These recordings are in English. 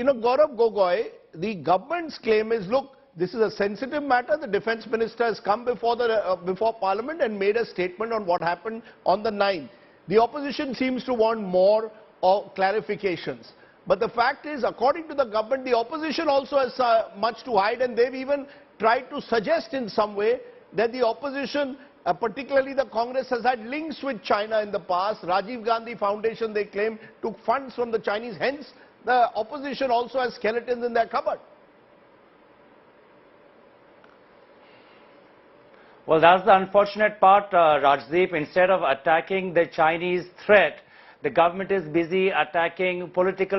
Gaurav Gogoi, the government's claim is, look, this is a sensitive matter. The defense minister has come before Parliament and made a statement on what happened on the 9th. The opposition seems to want more clarifications. But the fact is, according to the government, the opposition also has much to hide, and they've even tried to suggest in some way that the opposition, particularly the Congress, has had links with China in the past. Rajiv Gandhi Foundation, they claim, took funds from the Chinese. Hence, the opposition also has skeletons in their cupboard. Well, that's the unfortunate part, Rajdeep. Instead of attacking the Chinese threat, the government is busy attacking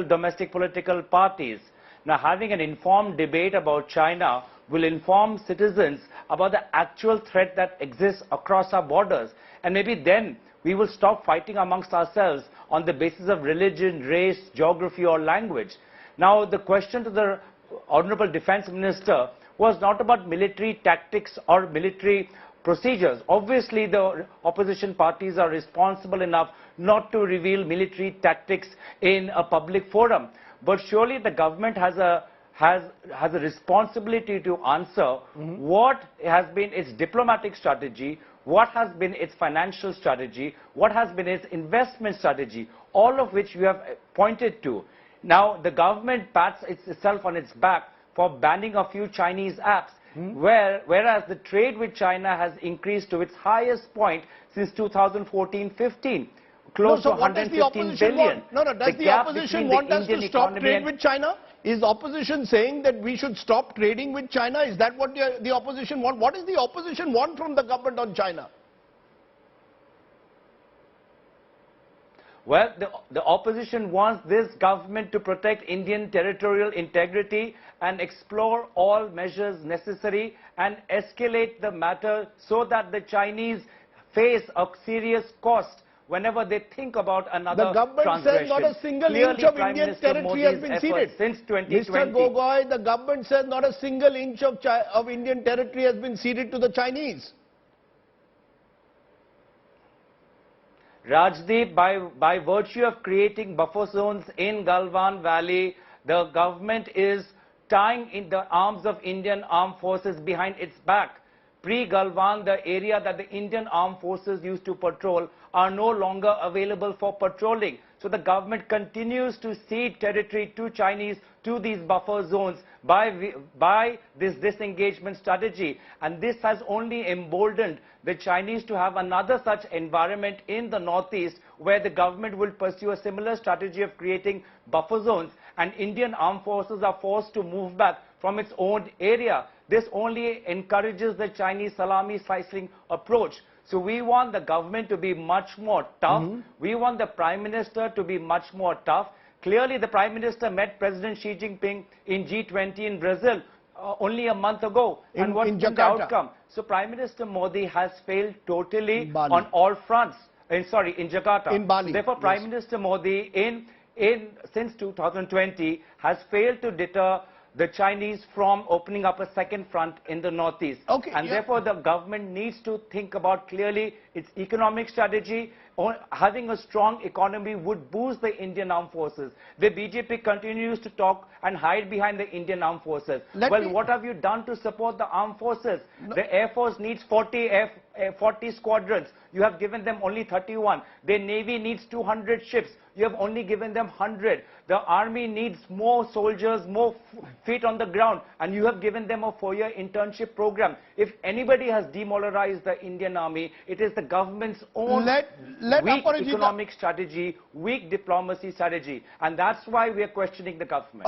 domestic political parties. Now, having an informed debate about China will inform citizens about the actual threat that exists across our borders. And maybe then we will stop fighting amongst ourselves on the basis of religion, race, geography or language. Now, the question to the Honorable Defense Minister was not about military tactics or military procedures. Obviously, the opposition parties are responsible enough not to reveal military tactics in a public forum. But surely the government has a responsibility to answer what has been its diplomatic strategy, what has been its financial strategy, what has been its investment strategy, all of which we have pointed to. Now, the government pats itself on its back for banning a few Chinese apps, whereas the trade with China has increased to its highest point since 2014-15, close to 115 billion. Does the opposition want us to stop trade with China? Is opposition saying that we should stop trading with China? Is that what the opposition want? What does the opposition want from the government on China? Well, the opposition wants this government to protect Indian territorial integrity and explore all measures necessary and escalate the matter so that the Chinese face a serious cost whenever they think about another transgression. The government says not a single inch of Indian territory has been ceded. Since 2020. Mr. Gogoi, the government says not a single inch of Indian territory has been ceded to the Chinese. Rajdeep, by virtue of creating buffer zones in Galwan Valley, the government is tying in the arms of Indian armed forces behind its back. Pre-Galwan, the area that the Indian armed forces used to patrol are no longer available for patrolling. So the government continues to cede territory to Chinese, to these buffer zones by this disengagement strategy. And this has only emboldened the Chinese to have another such environment in the northeast where the government will pursue a similar strategy of creating buffer zones, and Indian armed forces are forced to move back from its own area. This only encourages the Chinese salami slicing approach. So we want the government to be much more tough. We want the Prime Minister to be much more tough. Clearly, the Prime Minister met President Xi Jinping in G20 in Brazil only a month ago. And what's been the outcome? So Prime Minister Modi has failed totally on all fronts. In Jakarta. In Bali. Therefore, Prime Minister Modi since 2020 has failed to deter the Chinese from opening up a second front in the northeast. Therefore, the government needs to think about clearly its economic strategy. Having a strong economy would boost the Indian armed forces. The BJP continues to talk and hide behind the Indian armed forces. What have you done to support the armed forces? The Air Force needs 40 squadrons. You have given them only 31. The Navy needs 200 ships. You have only given them 100. The Army needs more soldiers, more feet on the ground, and you have given them a 4-year internship program. If anybody has demoralized the Indian Army, it is the government's own weak economic strategy, weak diplomacy strategy, and that's why we are questioning the government.